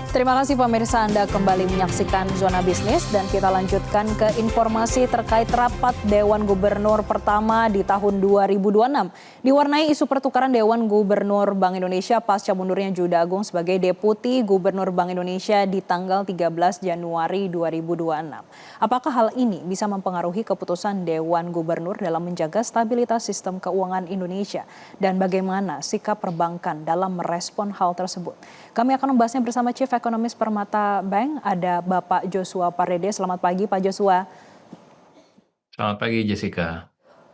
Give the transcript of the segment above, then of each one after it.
Terima kasih pemirsa, Anda kembali menyaksikan Zona Bisnis dan kita lanjutkan ke informasi terkait rapat Dewan Gubernur pertama di tahun 2026. Diwarnai isu pertukaran Dewan Gubernur Bank Indonesia pasca mundurnya Jude Agung sebagai Deputi Gubernur Bank Indonesia di tanggal 13 Januari 2026. Apakah hal ini bisa mempengaruhi keputusan Dewan Gubernur dalam menjaga stabilitas sistem keuangan Indonesia? Dan bagaimana sikap perbankan dalam merespon hal tersebut? Kami akan membahasnya bersama Chief Ekonomis Permata Bank, ada Bapak Joshua Pardede. Selamat pagi Pak Joshua. Selamat pagi Jessica.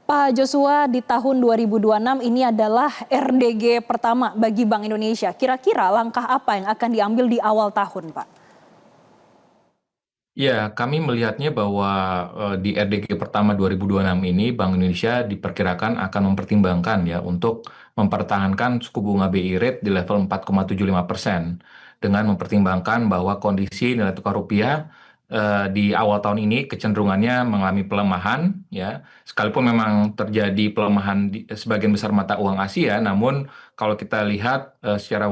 Pak Joshua, di tahun 2026 ini adalah RDG pertama bagi Bank Indonesia. Kira-kira langkah apa yang akan diambil di awal tahun, Pak? Ya, kami melihatnya bahwa di RDG pertama 2026 ini Bank Indonesia diperkirakan akan mempertimbangkan ya untuk mempertahankan suku bunga BI rate di level 4,75% dengan mempertimbangkan bahwa kondisi nilai tukar rupiah di awal tahun ini kecenderungannya mengalami pelemahan ya. Sekalipun memang terjadi pelemahan di sebagian besar mata uang Asia, namun kalau kita lihat secara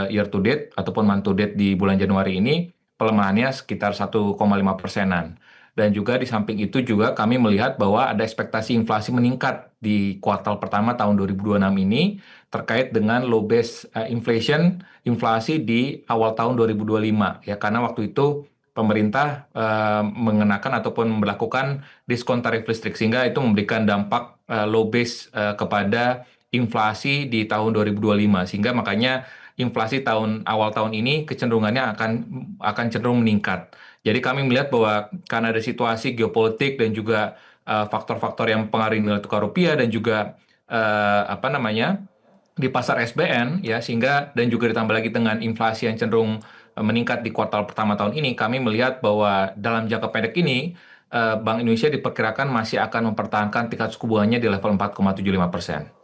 year to date ataupun month to date di bulan Januari ini pelemahannya sekitar 1,5%-an. Dan juga di samping itu juga kami melihat bahwa ada ekspektasi inflasi meningkat di kuartal pertama tahun 2026 ini terkait dengan low base inflation, inflasi di awal tahun 2025 ya, karena waktu itu pemerintah mengenakan ataupun memberlakukan diskon tarif listrik sehingga itu memberikan dampak low base kepada inflasi di tahun 2025 sehingga makanya inflasi awal tahun ini kecenderungannya akan cenderung meningkat. Jadi kami melihat bahwa karena ada situasi geopolitik dan juga faktor-faktor yang mempengaruhi nilai tukar rupiah dan juga apa namanya di pasar SBN ya, sehingga dan juga ditambah lagi dengan inflasi yang cenderung meningkat di kuartal pertama tahun ini, kami melihat bahwa dalam jangka pendek ini Bank Indonesia diperkirakan masih akan mempertahankan tingkat suku bunganya di level 4,75%.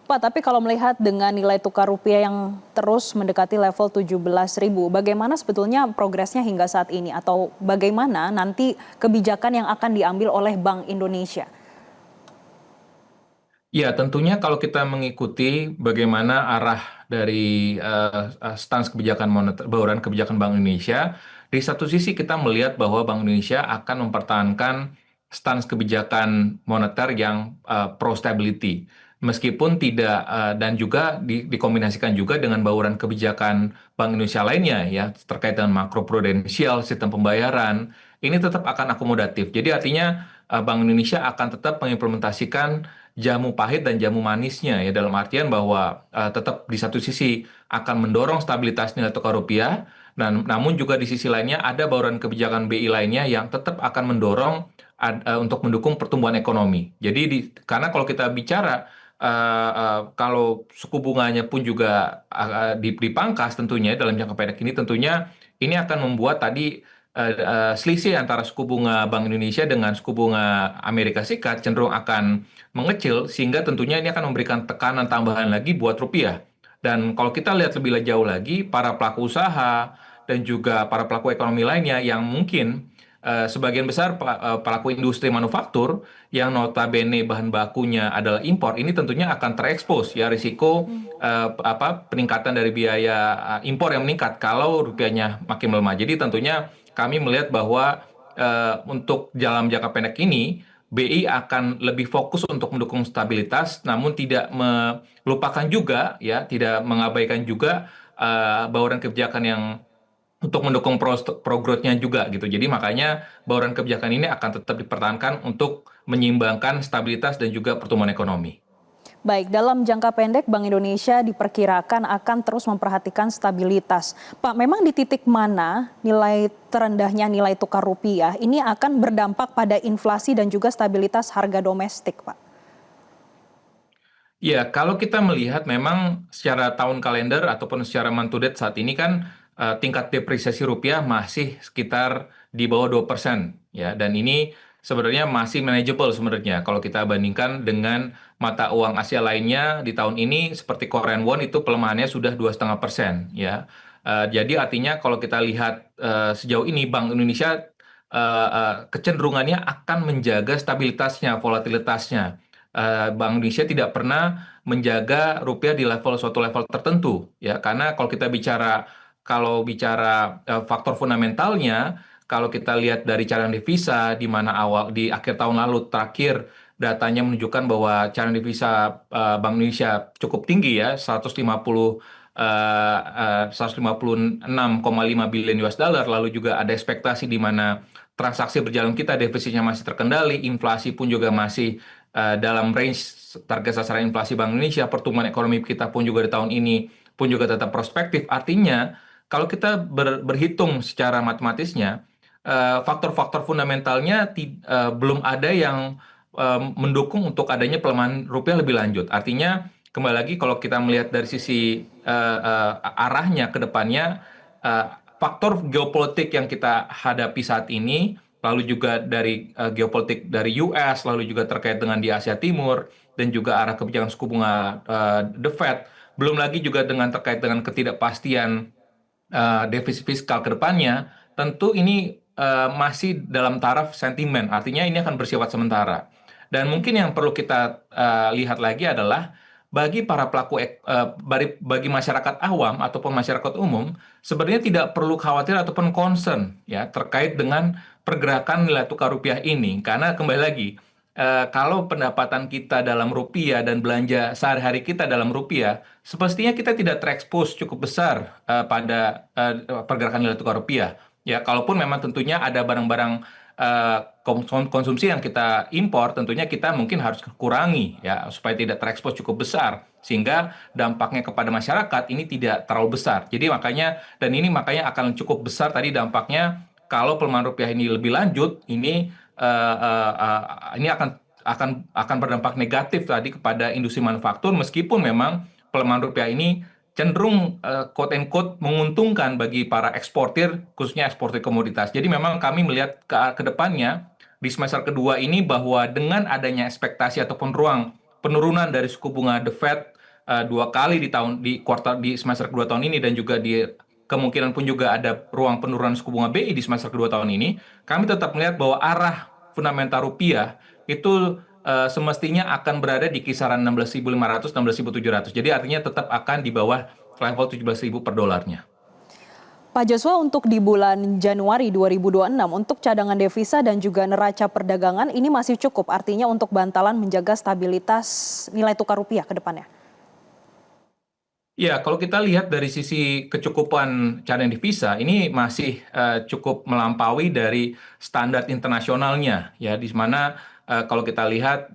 Pak, tapi kalau melihat dengan nilai tukar rupiah yang terus mendekati level 17.000, bagaimana sebetulnya progresnya hingga saat ini? Atau bagaimana nanti kebijakan yang akan diambil oleh Bank Indonesia? Ya, tentunya kalau kita mengikuti bagaimana arah dari stans kebijakan moneter, bauran kebijakan Bank Indonesia, di satu sisi kita melihat bahwa Bank Indonesia akan mempertahankan stans kebijakan moneter yang pro stability, meskipun tidak dan juga dikombinasikan juga dengan bauran kebijakan Bank Indonesia lainnya ya terkait dengan makroprudensial, sistem pembayaran, ini tetap akan akomodatif. Jadi artinya Bank Indonesia akan tetap mengimplementasikan jamu pahit dan jamu manisnya ya, dalam artian bahwa tetap di satu sisi akan mendorong stabilitas nilai tukar rupiah, dan namun juga di sisi lainnya ada bauran kebijakan BI lainnya yang tetap akan mendorong untuk mendukung pertumbuhan ekonomi. Jadi karena kalau kita bicara kalau suku bunganya pun juga dipangkas tentunya dalam jangka pendek ini, tentunya ini akan membuat tadi selisih antara suku bunga Bank Indonesia dengan suku bunga Amerika Serikat cenderung akan mengecil, sehingga tentunya ini akan memberikan tekanan tambahan lagi buat rupiah. Dan kalau kita lihat lebih jauh lagi, para pelaku usaha dan juga para pelaku ekonomi lainnya yang mungkin sebagian besar pelaku industri manufaktur yang notabene bahan bakunya adalah impor, ini tentunya akan terekspos ya risiko peningkatan dari biaya impor yang meningkat kalau rupiahnya makin melemah. Jadi tentunya kami melihat bahwa untuk dalam jangka pendek ini BI akan lebih fokus untuk mendukung stabilitas, namun tidak melupakan juga ya, tidak mengabaikan juga bauran kebijakan yang untuk mendukung pro growth-nya juga gitu. Jadi makanya bauran kebijakan ini akan tetap dipertahankan untuk menyeimbangkan stabilitas dan juga pertumbuhan ekonomi. Baik, dalam jangka pendek Bank Indonesia diperkirakan akan terus memperhatikan stabilitas. Pak, memang di titik mana nilai terendahnya nilai tukar rupiah ini akan berdampak pada inflasi dan juga stabilitas harga domestik, Pak? Ya, kalau kita melihat memang secara tahun kalender ataupun secara month to date saat ini kan tingkat depresiasi rupiah masih sekitar di bawah 2% ya, dan ini sebenarnya masih manageable sebenarnya kalau kita bandingkan dengan mata uang Asia lainnya di tahun ini seperti Korean won itu pelemahannya sudah 2,5% ya. Jadi artinya kalau kita lihat sejauh ini Bank Indonesia kecenderungannya akan menjaga stabilitasnya, volatilitasnya. Bank Indonesia tidak pernah menjaga rupiah di suatu level tertentu ya, karena kalau kita bicara kalau bicara faktor fundamentalnya, kalau kita lihat dari cadangan devisa di mana di akhir tahun lalu terakhir datanya menunjukkan bahwa cadangan devisa Bank Indonesia cukup tinggi ya, 156,5 billion US dollar. Lalu juga ada ekspektasi di mana transaksi berjalan kita defisitnya masih terkendali, inflasi pun juga masih dalam range target sasaran inflasi Bank Indonesia, pertumbuhan ekonomi kita pun juga di tahun ini pun juga tetap prospektif. Artinya, kalau kita berhitung secara matematisnya, faktor-faktor fundamentalnya belum ada yang mendukung untuk adanya pelemahan rupiah lebih lanjut. Artinya, kembali lagi kalau kita melihat dari sisi arahnya ke depannya, eh, faktor geopolitik yang kita hadapi saat ini, lalu juga dari geopolitik dari US, lalu juga terkait dengan di Asia Timur, dan juga arah kebijakan suku bunga The Fed, belum lagi juga dengan terkait dengan ketidakpastian defisit fiskal ke depannya, tentu ini masih dalam taraf sentimen, artinya ini akan bersifat sementara. Dan mungkin yang perlu kita lihat lagi adalah bagi para bagi masyarakat awam ataupun masyarakat umum, sebenarnya tidak perlu khawatir ataupun concern ya terkait dengan pergerakan nilai tukar rupiah ini, karena kembali lagi kalau pendapatan kita dalam rupiah dan belanja sehari-hari kita dalam rupiah, sepertinya kita tidak terekspos cukup besar pada pergerakan nilai tukar rupiah. Ya, kalaupun memang tentunya ada barang-barang konsumsi yang kita impor, tentunya kita mungkin harus kurangi ya supaya tidak terekspos cukup besar sehingga dampaknya kepada masyarakat ini tidak terlalu besar. Jadi makanya akan cukup besar tadi dampaknya kalau pelemahan rupiah ini lebih lanjut, ini akan berdampak negatif tadi kepada industri manufaktur, meskipun memang pelemahan rupiah ini cenderung quote and quote menguntungkan bagi para eksportir, khususnya eksportir komoditas. Jadi memang kami melihat ke depannya di semester kedua ini bahwa dengan adanya ekspektasi ataupun ruang penurunan dari suku bunga The Fed dua kali di semester kedua tahun ini, dan juga di kemungkinan pun juga ada ruang penurunan suku bunga BI di semester kedua tahun ini, kami tetap melihat bahwa arah fundamental rupiah itu semestinya akan berada di kisaran 16.500, 16.700. Jadi artinya tetap akan di bawah level 17.000 per dolarnya. Pak Joshua, untuk di bulan Januari 2026 untuk cadangan devisa dan juga neraca perdagangan ini masih cukup, artinya untuk bantalan menjaga stabilitas nilai tukar rupiah ke depannya. Ya, kalau kita lihat dari sisi kecukupan cadangan devisa, ini masih cukup melampaui dari standar internasionalnya, ya, di mana kalau kita lihat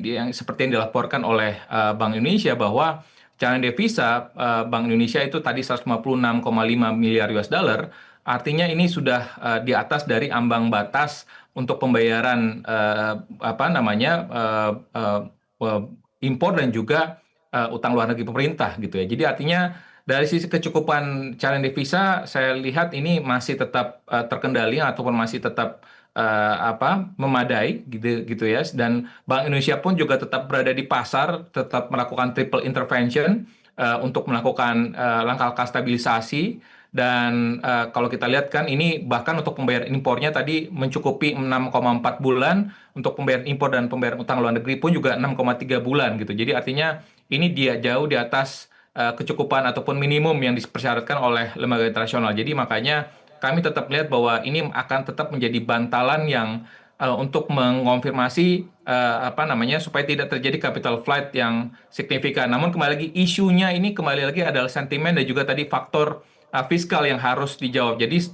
yang seperti yang dilaporkan oleh Bank Indonesia bahwa cadangan devisa Bank Indonesia itu tadi 156,5 miliar US dollar, artinya ini sudah di atas dari ambang batas untuk pembayaran impor dan juga utang luar negeri pemerintah gitu ya. Jadi artinya dari sisi kecukupan cadangan devisa saya lihat ini masih tetap terkendali ataupun masih tetap memadai gitu ya. Dan Bank Indonesia pun juga tetap berada di pasar, tetap melakukan triple intervention untuk melakukan langkah-langkah stabilisasi. Dan kalau kita lihat kan ini bahkan untuk pembayaran impornya tadi mencukupi 6,4 bulan, untuk pembayaran impor dan pembayaran utang luar negeri pun juga 6,3 bulan gitu. Jadi artinya ini dia jauh di atas kecukupan ataupun minimum yang dipersyaratkan oleh lembaga internasional. Jadi makanya kami tetap melihat bahwa ini akan tetap menjadi bantalan yang untuk mengonfirmasi supaya tidak terjadi capital flight yang signifikan. Namun kembali lagi isunya ini kembali lagi adalah sentimen dan juga tadi faktor fiskal yang harus dijawab. Jadi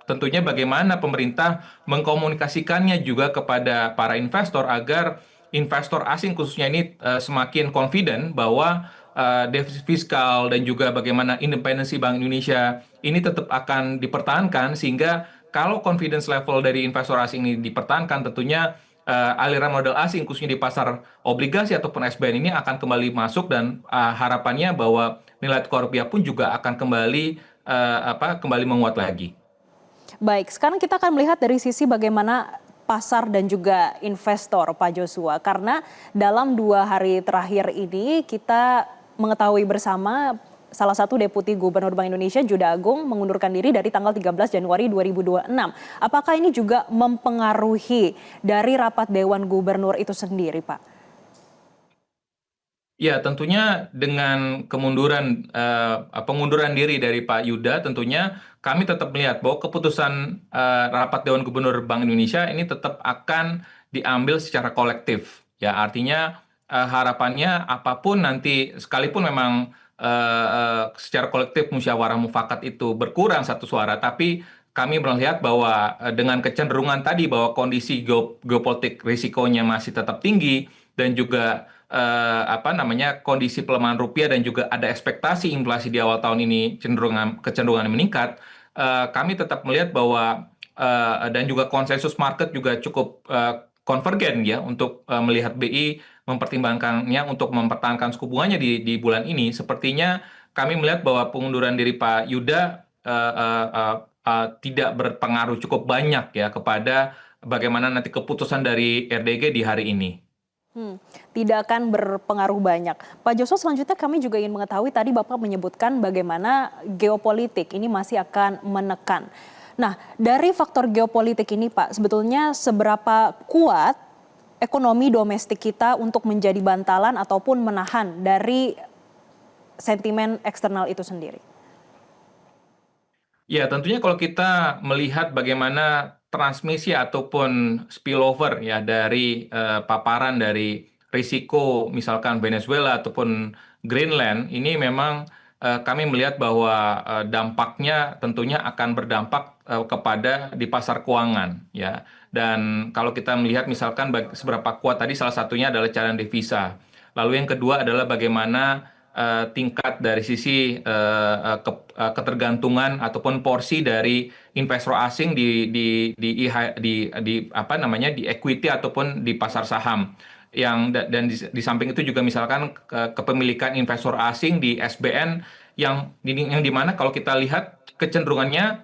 tentunya bagaimana pemerintah mengkomunikasikannya juga kepada para investor agar investor asing khususnya ini semakin confident bahwa defisit fiskal dan juga bagaimana independensi Bank Indonesia ini tetap akan dipertahankan, sehingga kalau confidence level dari investor asing ini dipertahankan, tentunya aliran modal asing khususnya di pasar obligasi ataupun SBN ini akan kembali masuk, dan harapannya bahwa nilai tukar rupiah pun juga akan kembali menguat lagi. Baik, sekarang kita akan melihat dari sisi bagaimana pasar dan juga investor, Pak Joshua. Karena dalam 2 hari terakhir ini kita mengetahui bersama salah satu Deputi Gubernur Bank Indonesia, Juda Agung, mengundurkan diri dari tanggal 13 Januari 2026. Apakah ini juga mempengaruhi dari rapat Dewan Gubernur itu sendiri, Pak? Ya, tentunya dengan pengunduran diri dari Pak Yuda, tentunya kami tetap melihat bahwa keputusan rapat Dewan Gubernur Bank Indonesia ini tetap akan diambil secara kolektif. Ya, artinya harapannya apapun nanti, sekalipun memang secara kolektif musyawarah mufakat itu berkurang satu suara, tapi kami melihat bahwa dengan kecenderungan tadi bahwa kondisi geopolitik risikonya masih tetap tinggi dan juga kondisi pelemahan rupiah dan juga ada ekspektasi inflasi di awal tahun ini kecenderungan meningkat, kami tetap melihat bahwa dan juga konsensus market juga cukup konvergen ya untuk melihat BI mempertimbangkannya untuk mempertahankan suku bunganya di bulan ini. Sepertinya kami melihat bahwa pengunduran diri Pak Yuda tidak berpengaruh cukup banyak ya kepada bagaimana nanti keputusan dari RDG di hari ini. Tidak akan berpengaruh banyak. Pak Joshua, selanjutnya kami juga ingin mengetahui tadi Bapak menyebutkan bagaimana geopolitik ini masih akan menekan. Nah, dari faktor geopolitik ini Pak, sebetulnya seberapa kuat ekonomi domestik kita untuk menjadi bantalan ataupun menahan dari sentimen eksternal itu sendiri? Ya, tentunya kalau kita melihat bagaimana transmisi ataupun spillover ya dari paparan dari risiko misalkan Venezuela ataupun Greenland, ini memang kami melihat bahwa dampaknya tentunya akan berdampak kepada di pasar keuangan ya. Dan kalau kita melihat misalkan seberapa kuat tadi salah satunya adalah cadangan devisa. Lalu yang kedua adalah bagaimana tingkat dari sisi ketergantungan ataupun porsi dari investor asing di equity ataupun di pasar saham dan di samping itu juga misalkan kepemilikan investor asing di SBN yang dimana kalau kita lihat kecenderungannya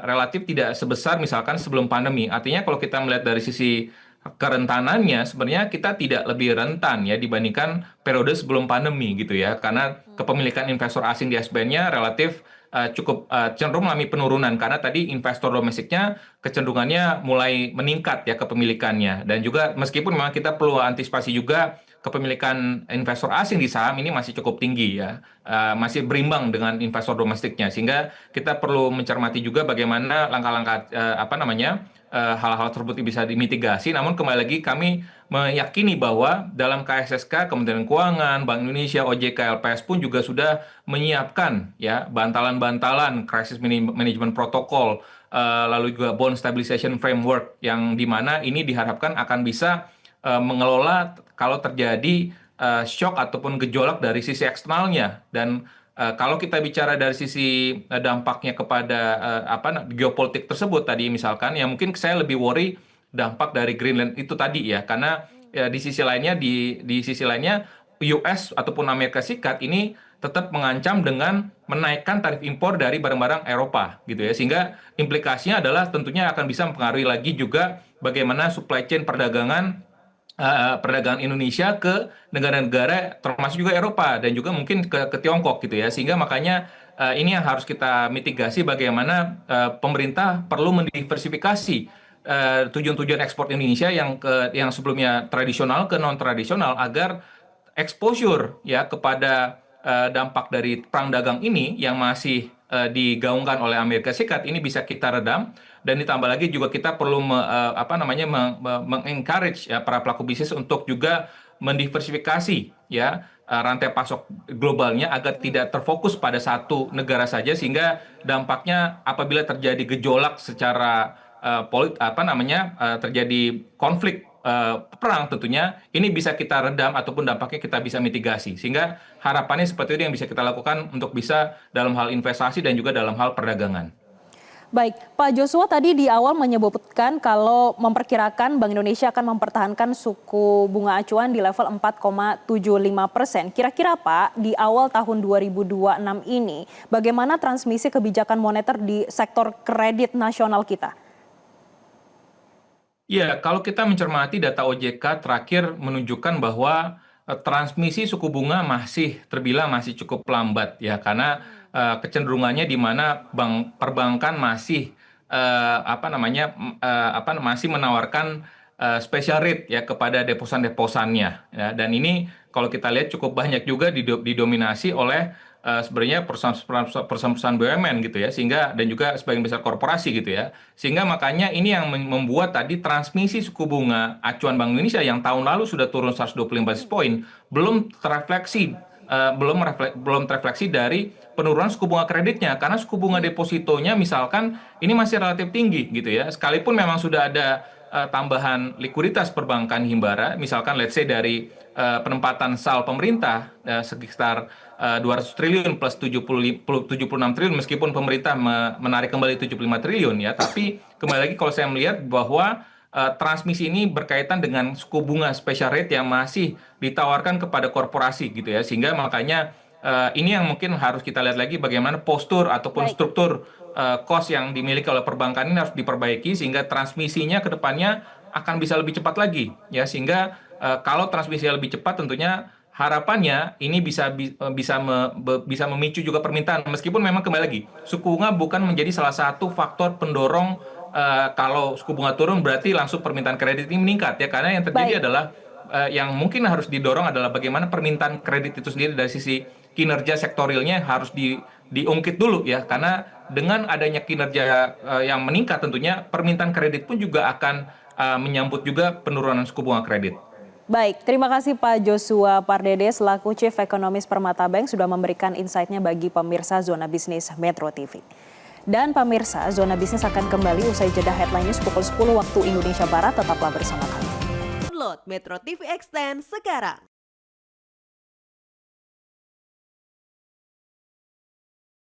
relatif tidak sebesar misalkan sebelum pandemi. Artinya kalau kita melihat dari sisi kerentanannya sebenarnya kita tidak lebih rentan ya dibandingkan periode sebelum pandemi gitu ya karena kepemilikan investor asing di SBN-nya relatif cukup cenderung mengalami penurunan karena tadi investor domestiknya kecenderungannya mulai meningkat ya kepemilikannya dan juga meskipun memang kita perlu antisipasi juga kepemilikan investor asing di saham ini masih cukup tinggi ya masih berimbang dengan investor domestiknya sehingga kita perlu mencermati juga bagaimana langkah-langkah hal-hal tersebut bisa dimitigasi. Namun kembali lagi kami meyakini bahwa dalam KSSK, Kementerian Keuangan, Bank Indonesia, OJK, LPS pun juga sudah menyiapkan ya bantalan-bantalan crisis management protocol, lalu juga bond stabilization framework yang dimana ini diharapkan akan bisa mengelola kalau terjadi shock ataupun gejolak dari sisi eksternalnya dan kalau kita bicara dari sisi dampaknya kepada geopolitik tersebut tadi misalkan, ya mungkin saya lebih worry dampak dari Greenland itu tadi ya, karena ya, di sisi lainnya US ataupun Amerika Serikat ini tetap mengancam dengan menaikkan tarif impor dari barang-barang Eropa gitu ya, sehingga implikasinya adalah tentunya akan bisa mempengaruhi lagi juga bagaimana supply chain perdagangan Indonesia ke negara-negara termasuk juga Eropa dan juga mungkin ke Tiongkok gitu ya sehingga makanya ini yang harus kita mitigasi bagaimana pemerintah perlu mendiversifikasi tujuan-tujuan ekspor Indonesia yang sebelumnya tradisional ke non tradisional agar exposure ya kepada dampak dari perang dagang ini yang masih digaungkan oleh Amerika Serikat ini bisa kita redam dan ditambah lagi juga kita perlu mengencourage ya para pelaku bisnis untuk juga mendiversifikasi ya rantai pasok globalnya agar tidak terfokus pada satu negara saja sehingga dampaknya apabila terjadi gejolak secara terjadi konflik perang tentunya ini bisa kita redam ataupun dampaknya kita bisa mitigasi sehingga harapannya seperti itu yang bisa kita lakukan untuk bisa dalam hal investasi dan juga dalam hal perdagangan. Baik, Pak Joshua tadi di awal menyebutkan kalau memperkirakan Bank Indonesia akan mempertahankan suku bunga acuan di level 4,75%. Kira-kira Pak, di awal tahun 2026 ini, bagaimana transmisi kebijakan moneter di sektor kredit nasional kita? Ya, kalau kita mencermati data OJK terakhir menunjukkan bahwa transmisi suku bunga masih terbilang masih cukup lambat ya karena kecenderungannya di mana perbankan masih masih menawarkan special rate ya kepada deposan-deposannya ya dan ini kalau kita lihat cukup banyak juga didominasi oleh sebenarnya perusahaan-perusahaan BUMN gitu ya, sehingga dan juga sebagian besar korporasi gitu ya. Sehingga makanya ini yang membuat tadi transmisi suku bunga acuan Bank Indonesia yang tahun lalu sudah turun 125 basis point belum terefleksi belum terefleksi dari penurunan suku bunga kreditnya, karena suku bunga depositonya misalkan ini masih relatif tinggi gitu ya, sekalipun memang sudah ada tambahan likuiditas perbankan himbara, misalkan let's say dari penempatan SAL pemerintah sekitar 200 triliun plus 76 triliun, meskipun pemerintah menarik kembali 75 triliun ya, tapi kembali lagi kalau saya melihat bahwa transmisi ini berkaitan dengan suku bunga special rate yang masih ditawarkan kepada korporasi gitu ya, sehingga makanya ini yang mungkin harus kita lihat lagi bagaimana postur ataupun Baik. struktur cost yang dimiliki oleh perbankan ini harus diperbaiki sehingga transmisinya ke depannya akan bisa lebih cepat lagi ya, sehingga kalau transmisinya lebih cepat tentunya harapannya ini bisa memicu juga permintaan, meskipun memang kembali lagi suku bunga bukan menjadi salah satu faktor pendorong. Kalau suku bunga turun berarti langsung permintaan kredit ini meningkat ya, karena yang Baik. terjadi adalah yang mungkin harus didorong adalah bagaimana permintaan kredit itu sendiri dari sisi kinerja sektorilnya harus diungkit dulu ya, karena dengan adanya kinerja yang meningkat tentunya permintaan kredit pun juga akan menyambut juga penurunan suku bunga kredit. Baik, terima kasih Pak Joshua Pardede selaku Chief Economist Permata Bank sudah memberikan insight-nya bagi pemirsa Zona Bisnis Metro TV. Dan pemirsa, Zona Bisnis akan kembali usai jeda headline news pukul 10 waktu Indonesia Barat. Tetaplah bersama kami. Download Metro TV Extend sekarang.